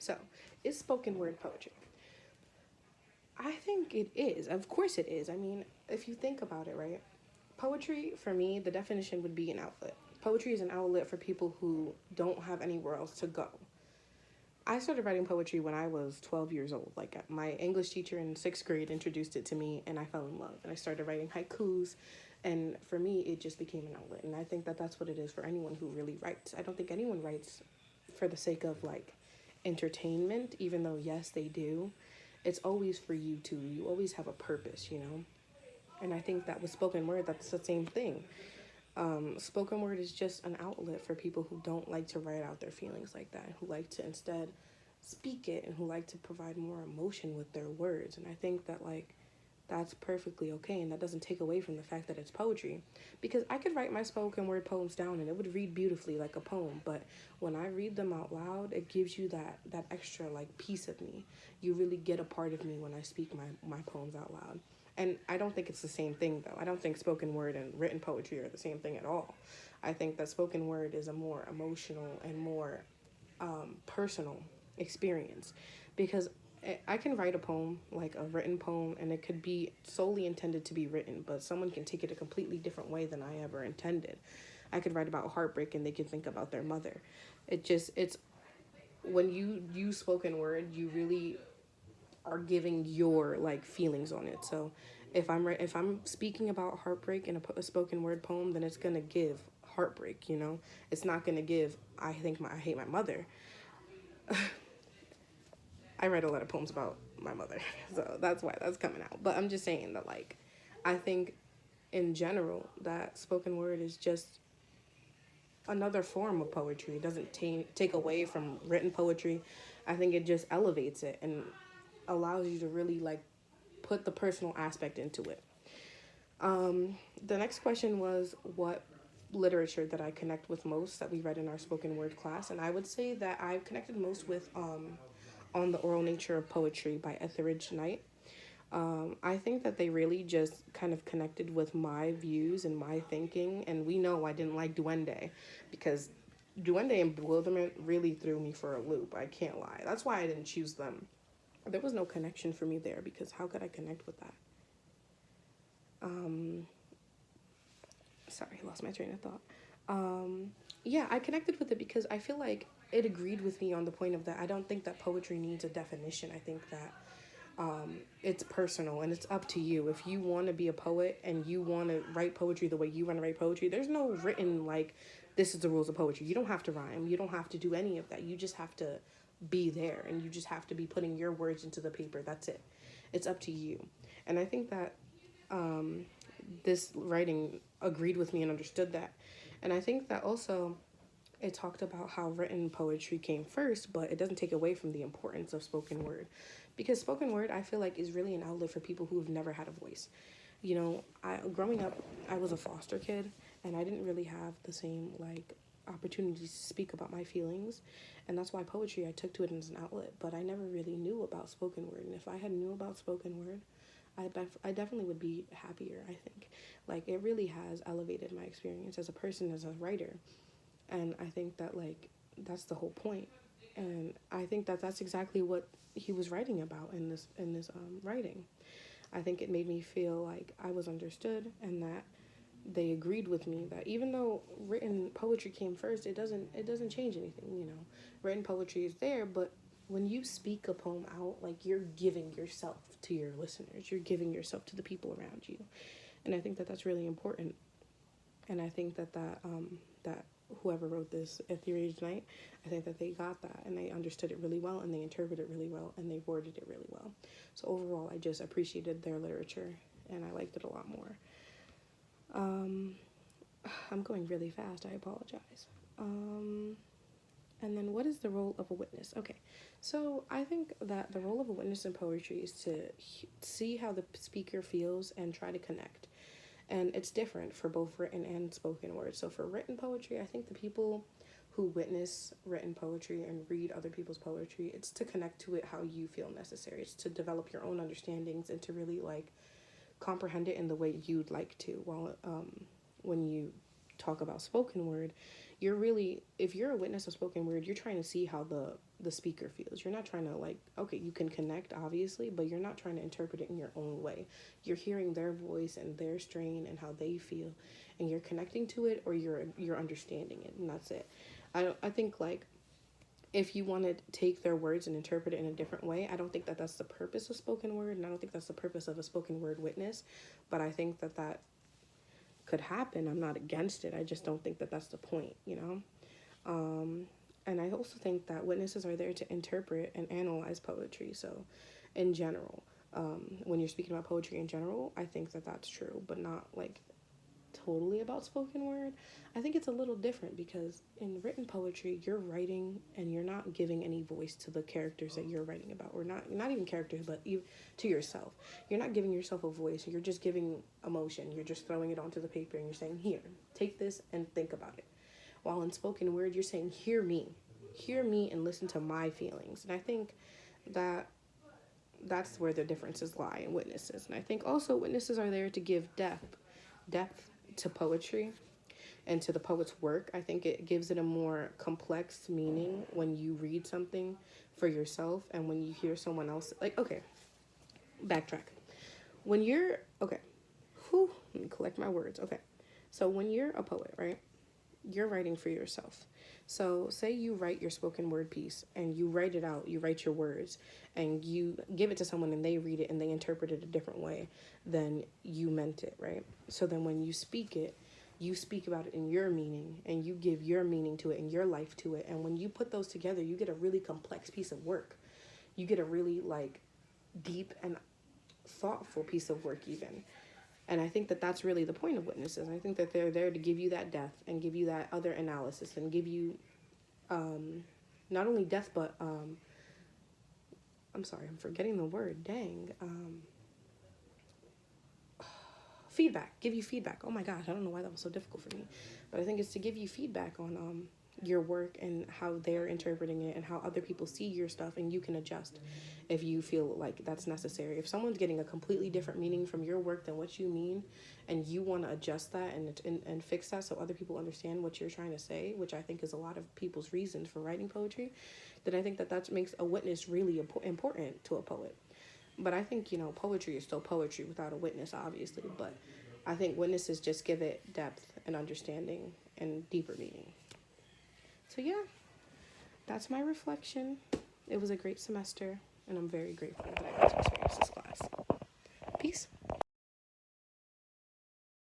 So, is spoken word poetry? I think it is. Of course it is. I mean, if you think about it, right? Poetry, for me, the definition would be an outlet. Poetry is an outlet for people who don't have anywhere else to go. I started writing poetry when I was 12 years old. Like, my English teacher in sixth grade introduced it to me, and I fell in love. And I started writing haikus, and for me, it just became an outlet. And I think that that's what it is for anyone who really writes. I don't think anyone writes for the sake of like entertainment, even though, yes, they do. It's always for you too. You always have a purpose, you know? And I think that with spoken word, that's the same thing. Spoken word is just an outlet for people who don't like to write out their feelings like that, who like to instead speak it and who like to provide more emotion with their words. And I think that, like, that's perfectly okay, and that doesn't take away from the fact that it's poetry, because I could write my spoken word poems down and it would read beautifully like a poem, but when I read them out loud, it gives you that extra like piece of me. You really get a part of me when I speak my poems out loud. And I don't think it's the same thing, though. I don't think spoken word and written poetry are the same thing at all. I think that spoken word is a more emotional and more personal experience, because I can write a poem, like a written poem, and it could be solely intended to be written, but someone can take it a completely different way than I ever intended. I could write about heartbreak and they can think about their mother. It's when you use spoken word, you really are giving your like feelings on it. So if I'm speaking about heartbreak in a spoken word poem, then it's gonna give heartbreak. You know, it's not gonna give I hate my mother. I read a lot of poems about my mother, so that's why that's coming out. But I'm just saying that, like, I think in general that spoken word is just another form of poetry. It doesn't take away from written poetry. I think it just elevates it and allows you to really like put the personal aspect into it. The next question was what literature that I connect with most that we read in our spoken word class, and I would say that I've connected most with On the Oral Nature of Poetry by Etheridge Knight. I think that they really just kind of connected with my views and my thinking, and we know I didn't like Duende because Duende and Bewilderment really threw me for a loop. I can't lie. That's why I didn't choose them. There was no connection for me there because how could I connect with that? Um, Sorry, I lost my train of thought. Yeah, I connected with it because I feel like it agreed with me on the point of that I don't think that poetry needs a definition. I think that it's personal and it's up to you. If you want to be a poet and you want to write poetry the way you want to write poetry, there's no written like this is the rules of poetry. You don't have to rhyme. You don't have to do any of that. You just have to be there and you just have to be putting your words into the paper. That's it. It's up to you. And I think that this writing agreed with me and understood that. And I think that also it talked about how written poetry came first, but it doesn't take away from the importance of spoken word. Because spoken word, I feel like, is really an outlet for people who have never had a voice. You know, growing up, I was a foster kid, and I didn't really have the same, like, opportunities to speak about my feelings. And that's why poetry, I took to it as an outlet, but I never really knew about spoken word. And if I had knew about spoken word, I definitely would be happier, I think. Like, it really has elevated my experience as a person, as a writer. And I think that, like, that's the whole point. And I think that that's exactly what he was writing about in this writing. I think it made me feel like I was understood and that they agreed with me that even though written poetry came first, it doesn't change anything, you know. Written poetry is there, but when you speak a poem out, like, you're giving yourself to your listeners, you're giving yourself to the people around you. And I think that that's really important. And I think that whoever wrote this Ethereal Night, I think that they got that and they understood it really well and they interpreted it really well and they worded it really well. So overall, I just appreciated their literature and I liked it a lot more. Um, I'm going really fast. I apologize. And then what is the role of a witness? Okay, so I think that the role of a witness in poetry is to see how the speaker feels and try to connect. And it's different for both written and spoken word. So for written poetry, I think the people who witness written poetry and read other people's poetry, it's to connect to it how you feel necessary. It's to develop your own understandings and to really like comprehend it in the way you'd like to. While when you talk about spoken word, you're really, if you're a witness of spoken word, you're trying to see how the speaker feels. You're not trying to, like, okay, you can connect obviously, but you're not trying to interpret it in your own way. You're hearing their voice and their strain and how they feel, and you're connecting to it, or you're understanding it, and that's it. I think, like, if you want to take their words and interpret it in a different way, I don't think that that's the purpose of spoken word, and I don't think that's the purpose of a spoken word witness. But I think that that could happen. I'm not against it. I just don't think that that's the point, you know? And I also think that witnesses are there to interpret and analyze poetry. So, in general, when you're speaking about poetry in general, I think that that's true, but not like totally about spoken word. I think it's a little different because in written poetry, you're writing and you're not giving any voice to the characters that you're writing about, or not even characters, but you, to yourself. You're not giving yourself a voice. You're just giving emotion. You're just throwing it onto the paper and you're saying, here, take this and think about it. While in spoken word, you're saying, hear me and listen to my feelings. And I think that that's where the differences lie in witnesses. And I think also witnesses are there to give depth to poetry and to the poet's work. I think it gives it a more complex meaning when you read something for yourself and when you hear someone else. Like, okay, backtrack. When you're, okay, let me collect my words. Okay, so when you're a poet, right, you're writing for yourself. So say you write your spoken word piece and you write it out, you write your words and you give it to someone and they read it and they interpret it a different way than you meant it, right? So then when you speak it, you speak about it in your meaning and you give your meaning to it and your life to it. And when you put those together, you get a really complex piece of work. You get a really, like, deep and thoughtful piece of work even. And I think that that's really the point of witnesses. I think that they're there to give you that depth and give you that other analysis and give you not only depth, but I'm sorry, I'm forgetting the word. Dang. Feedback. Give you feedback. Oh my gosh, I don't know why that was so difficult for me. But I think it's to give you feedback on your work and how they're interpreting it and how other people see your stuff, and you can adjust if you feel like that's necessary. If someone's getting a completely different meaning from your work than what you mean, and you want to adjust that and fix that so other people understand what you're trying to say, which I think is a lot of people's reasons for writing poetry, then I think that that makes a witness really important to a poet. But I think, you know, poetry is still poetry without a witness, obviously. But I think witnesses just give it depth and understanding and deeper meaning. So yeah, that's my reflection. It was a great semester, and I'm very grateful that I got to experience this class.